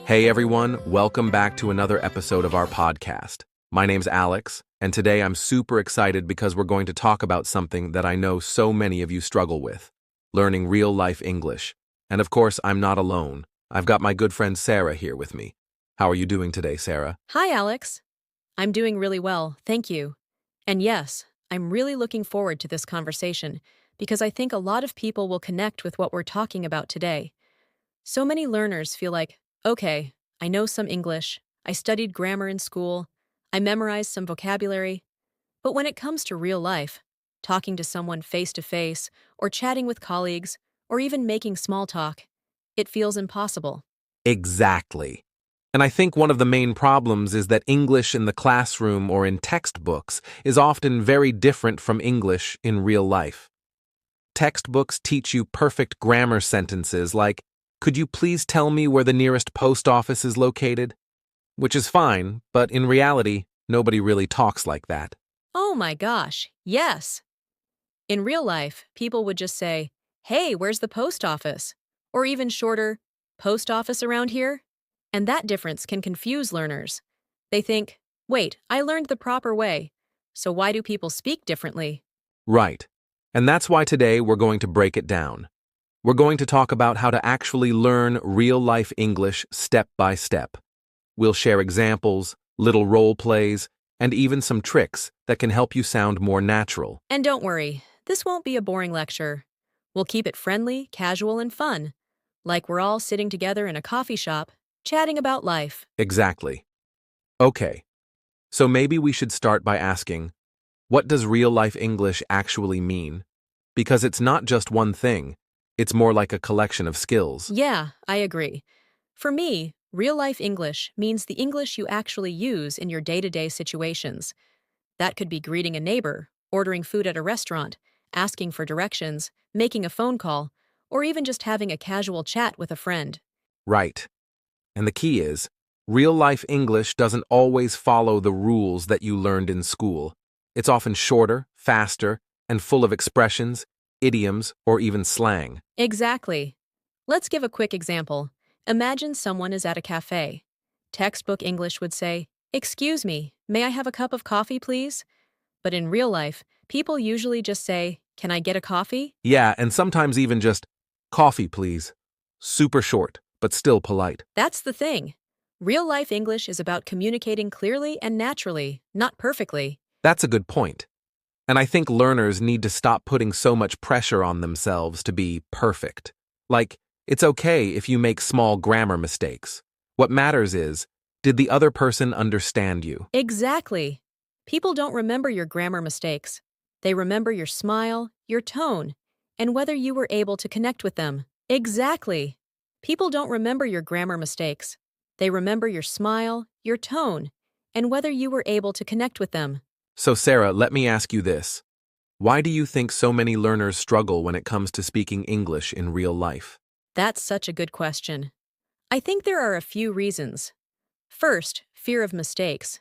Hey everyone, welcome back to another episode of our podcast. My name's Alex, and today I'm super excited because we're going to talk about something that I know so many of you struggle with, learning real-life English. And of course, I'm not alone. I've got my good friend Sarah here with me. How are you doing today, Sarah? Hi, Alex. I'm doing really well, thank you. And yes, I'm really looking forward to this conversation because I think a lot of people will connect with what we're talking about today. So many learners feel like, okay, I know some English, I studied grammar in school, I memorized some vocabulary, but when it comes to real life, talking to someone face to face, or chatting with colleagues, or even making small talk, it feels impossible. Exactly. And I think one of the main problems is that English in the classroom or in textbooks is often very different from English in real life. Textbooks teach you perfect grammar sentences like, "Could you please tell me where the nearest post office is located?" Which is fine, but in reality, nobody really talks like that. Oh my gosh, yes! In real life, people would just say, hey, where's the post office? Or even shorter, post office around here? And that difference can confuse learners. They think, wait, I learned the proper way. So why do people speak differently? Right. And that's why today we're going to break it down. We're going to talk about how to actually learn real-life English step by step. We'll share examples, little role plays, and even some tricks that can help you sound more natural. And don't worry, this won't be a boring lecture. We'll keep it friendly, casual, and fun. Like we're all sitting together in a coffee shop, chatting about life. Exactly. Okay, so maybe we should start by asking, what does real-life English actually mean? Because it's not just one thing, it's more like a collection of skills. Yeah, I agree. For me, real-life English means the English you actually use in your day-to-day situations. That could be greeting a neighbor, ordering food at a restaurant, asking for directions, making a phone call, or even just having a casual chat with a friend. Right. And the key is, real-life English doesn't always follow the rules that you learned in school. It's often shorter, faster, and full of expressions, idioms, or even slang. Exactly. Let's give a quick example. Imagine someone is at a cafe. Textbook English would say, "Excuse me, may I have a cup of coffee, please?" But in real life, people usually just say, "Can I get a coffee?" Yeah, and sometimes even just, "Coffee, please." Super short, but still polite. That's the thing. Real-life English is about communicating clearly and naturally, not perfectly. That's a good point. And I think learners need to stop putting so much pressure on themselves to be perfect. Like, it's okay if you make small grammar mistakes. What matters is, did the other person understand you? Exactly. People don't remember your grammar mistakes. They remember your smile, your tone, and whether you were able to connect with them. Exactly. People don't remember your grammar mistakes. They remember your smile, your tone, and whether you were able to connect with them. So Sarah, let me ask you this. Why do you think so many learners struggle when it comes to speaking English in real life? That's such a good question. I think there are a few reasons. First, fear of mistakes.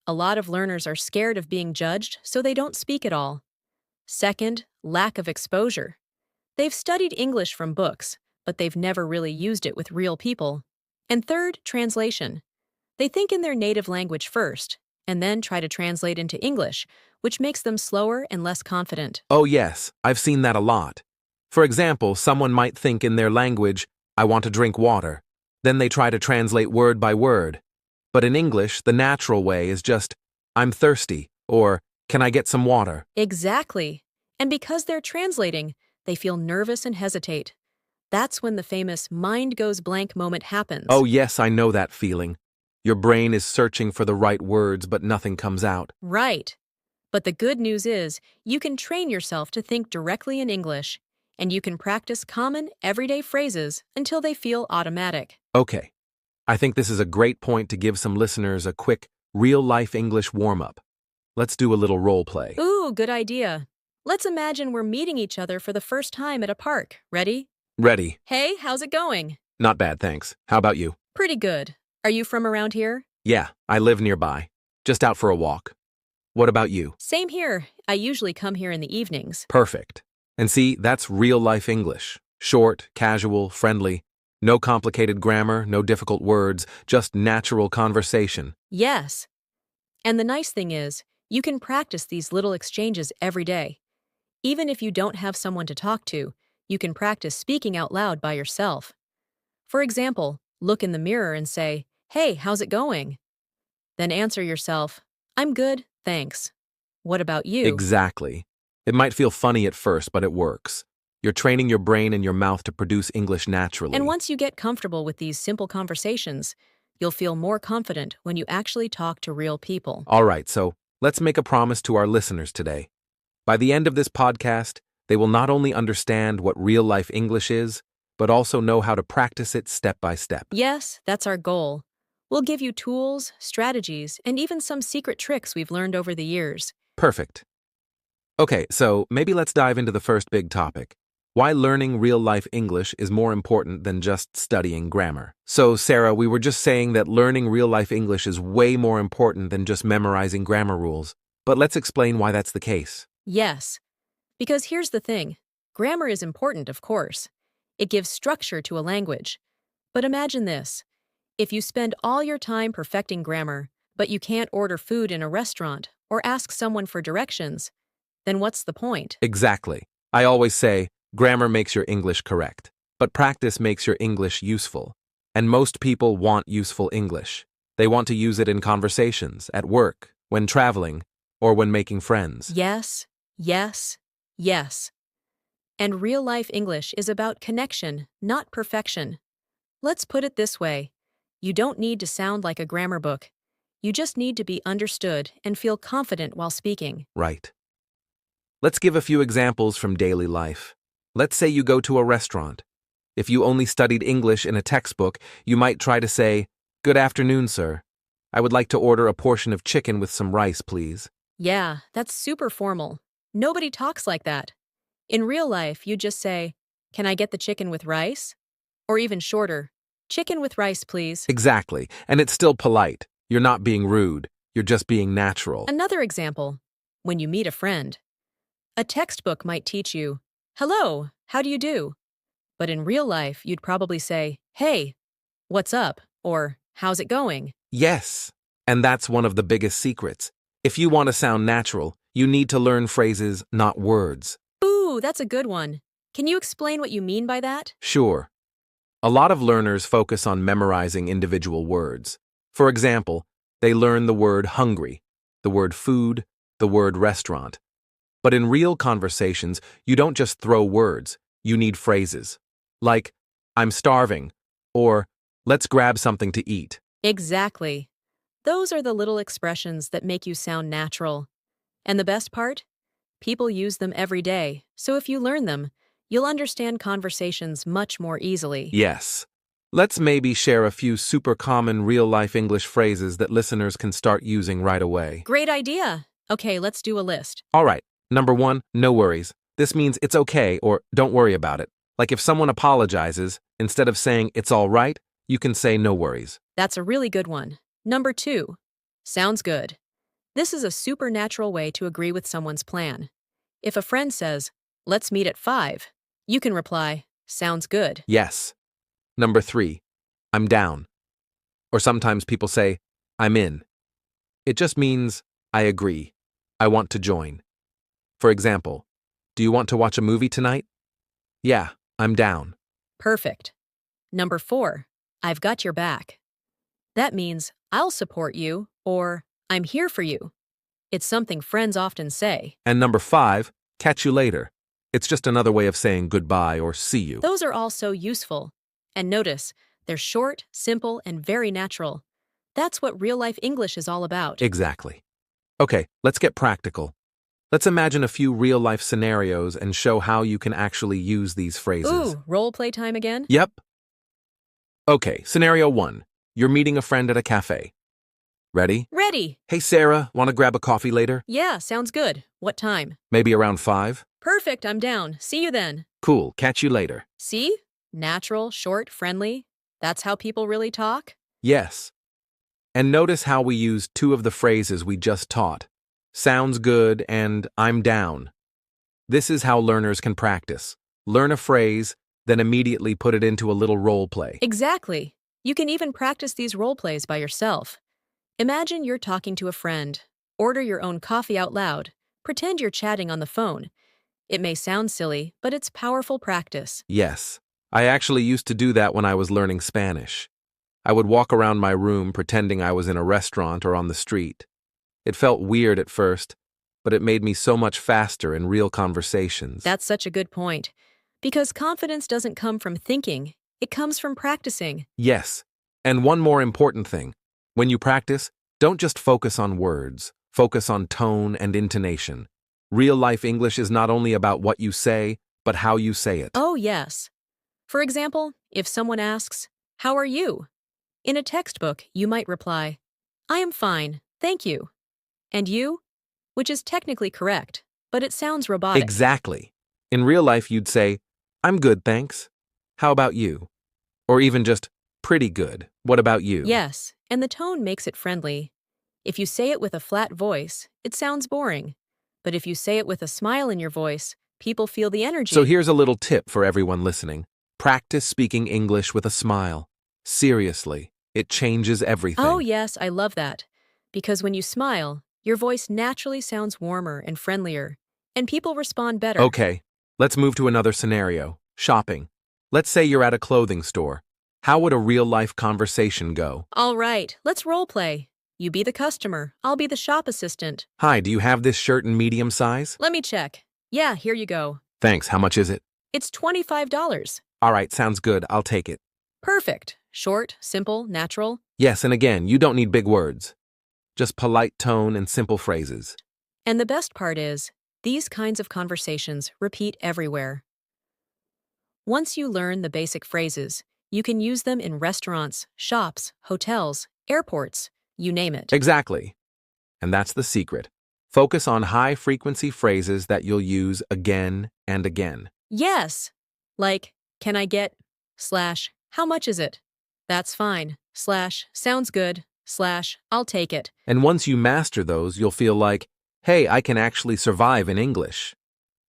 A lot of learners are scared of being judged, so they don't speak at all. Second, lack of exposure. They've studied English from books, but they've never really used it with real people. And third, translation. They think in their native language first, and then try to translate into English, which makes them slower and less confident. Oh yes, I've seen that a lot. For example, someone might think in their language, "I want to drink water." Then they try to translate word by word. But in English, the natural way is just, "I'm thirsty," or "Can I get some water?" Exactly. And because they're translating, they feel nervous and hesitate. That's when the famous mind goes blank moment happens. Oh yes, I know that feeling. Your brain is searching for the right words, but nothing comes out. Right. But the good news is, you can train yourself to think directly in English, and you can practice common, everyday phrases until they feel automatic. Okay, I think this is a great point to give some listeners a quick, real-life English warm-up. Let's do a little role play. Ooh, good idea. Let's imagine we're meeting each other for the first time at a park. Ready? Ready? Hey, how's it going? Not bad, thanks. How about you? Pretty good. Are you from around here? Yeah, I live nearby. Just out for a walk. What about you? Same here. I usually come here in the evenings. Perfect. And see, that's real-life English. Short, casual, friendly. No complicated grammar, no difficult words, just natural conversation. Yes. And the nice thing is, you can practice these little exchanges every day. Even if you don't have someone to talk to, you can practice speaking out loud by yourself. For example, look in the mirror and say, "Hey, how's it going?" Then answer yourself, "I'm good, thanks. What about you?" Exactly. It might feel funny at first, but it works. You're training your brain and your mouth to produce English naturally. And once you get comfortable with these simple conversations, you'll feel more confident when you actually talk to real people. All right, so let's make a promise to our listeners today. By the end of this podcast, they will not only understand what real-life English is, but also know how to practice it step by step. Yes, that's our goal. We'll give you tools, strategies, and even some secret tricks we've learned over the years. Perfect. Okay, so maybe let's dive into the first big topic. Why learning real-life English is more important than just studying grammar. So, Sarah, we were just saying that learning real-life English is way more important than just memorizing grammar rules. But let's explain why that's the case. Yes, because here's the thing. Grammar is important, of course. It gives structure to a language. But imagine this. If you spend all your time perfecting grammar, but you can't order food in a restaurant or ask someone for directions, then what's the point? Exactly. I always say, grammar makes your English correct, but practice makes your English useful. And most people want useful English. They want to use it in conversations, at work, when traveling, or when making friends. Yes, yes, yes. And real-life English is about connection, not perfection. Let's put it this way. You don't need to sound like a grammar book. You just need to be understood and feel confident while speaking. Right. Let's give a few examples from daily life. Let's say you go to a restaurant. If you only studied English in a textbook, you might try to say, "Good afternoon, sir. I would like to order a portion of chicken with some rice, please." Yeah, that's super formal. Nobody talks like that. In real life, you just say, "Can I get the chicken with rice?" Or even shorter, "Chicken with rice, please." Exactly, and it's still polite. You're not being rude. You're just being natural. Another example, when you meet a friend. A textbook might teach you, "Hello, how do you do?" But in real life, you'd probably say, "Hey, what's up?" Or "How's it going?" Yes, and that's one of the biggest secrets. If you want to sound natural, you need to learn phrases, not words. Ooh, that's a good one. Can you explain what you mean by that? Sure. A lot of learners focus on memorizing individual words. For example, they learn the word hungry, the word food, the word restaurant. But in real conversations, you don't just throw words, you need phrases. Like, "I'm starving," or "Let's grab something to eat." Exactly. Those are the little expressions that make you sound natural. And the best part? People use them every day, so if you learn them, you'll understand conversations much more easily. Yes. Let's maybe share a few super common real-life English phrases that listeners can start using right away. Great idea! Okay, let's do a list. All right. Number 1, no worries. This means it's okay or don't worry about it. Like if someone apologizes, instead of saying it's all right, you can say no worries. That's a really good one. Number 2, sounds good. This is a supernatural way to agree with someone's plan. If a friend says, "Let's meet at 5, you can reply, "Sounds good." Yes. Number 3, I'm down. Or sometimes people say, I'm in. It just means, I agree. I want to join. For example, do you want to watch a movie tonight? Yeah, I'm down. Perfect. Number 4, I've got your back. That means, "I'll support you," or "I'm here for you." It's something friends often say. And number 5, catch you later. It's just another way of saying goodbye or see you. Those are all so useful. And notice, they're short, simple, and very natural. That's what real-life English is all about. Exactly. Okay, let's get practical. Let's imagine a few real-life scenarios and show how you can actually use these phrases. Ooh, role play time again? Yep. Okay, scenario 1. You're meeting a friend at a cafe. Ready? Ready. Hey Sarah, want to grab a coffee later? Yeah, sounds good. What time? Maybe around 5? Perfect, I'm down. See you then. Cool, catch you later. See? Natural, short, friendly. That's how people really talk? Yes. And notice how we use 2 of the phrases we just taught. Sounds good and I'm down. This is how learners can practice. Learn a phrase, then immediately put it into a little role play. Exactly. You can even practice these role plays by yourself. Imagine you're talking to a friend. Order your own coffee out loud. Pretend you're chatting on the phone. It may sound silly, but it's powerful practice. Yes, I actually used to do that when I was learning Spanish. I would walk around my room pretending I was in a restaurant or on the street. It felt weird at first, but it made me so much faster in real conversations. That's such a good point. Because confidence doesn't come from thinking, it comes from practicing. Yes, and one more important thing. When you practice, don't just focus on words, focus on tone and intonation. Real-life English is not only about what you say, but how you say it. Oh, yes. For example, if someone asks, "How are you?" In a textbook, you might reply, "I am fine, thank you." And you? Which is technically correct, but it sounds robotic. Exactly. In real life, you'd say, "I'm good, thanks. How about you?" Or even just, "Pretty good. What about you?" Yes, and the tone makes it friendly. If you say it with a flat voice, it sounds boring. But if you say it with a smile in your voice, people feel the energy. So here's a little tip for everyone listening. Practice speaking English with a smile. Seriously, it changes everything. Oh, yes, I love that. Because when you smile, your voice naturally sounds warmer and friendlier, and people respond better. Okay, let's move to another scenario. Shopping. Let's say you're at a clothing store. How would a real-life conversation go? All right, let's role play. You be the customer, I'll be the shop assistant. Hi, do you have this shirt in medium size? Let me check. Yeah, here you go. Thanks, how much is it? It's $25. All right, sounds good, I'll take it. Perfect. Short, simple, natural. Yes, and again, you don't need big words. Just polite tone and simple phrases. And the best part is, these kinds of conversations repeat everywhere. Once you learn the basic phrases, you can use them in restaurants, shops, hotels, airports, you name it. Exactly. And that's the secret. Focus on high-frequency phrases that you'll use again and again. Yes. Like, can I get, / how much is it? That's fine, / sounds good, / I'll take it. And once you master those, you'll feel like, hey, I can actually survive in English.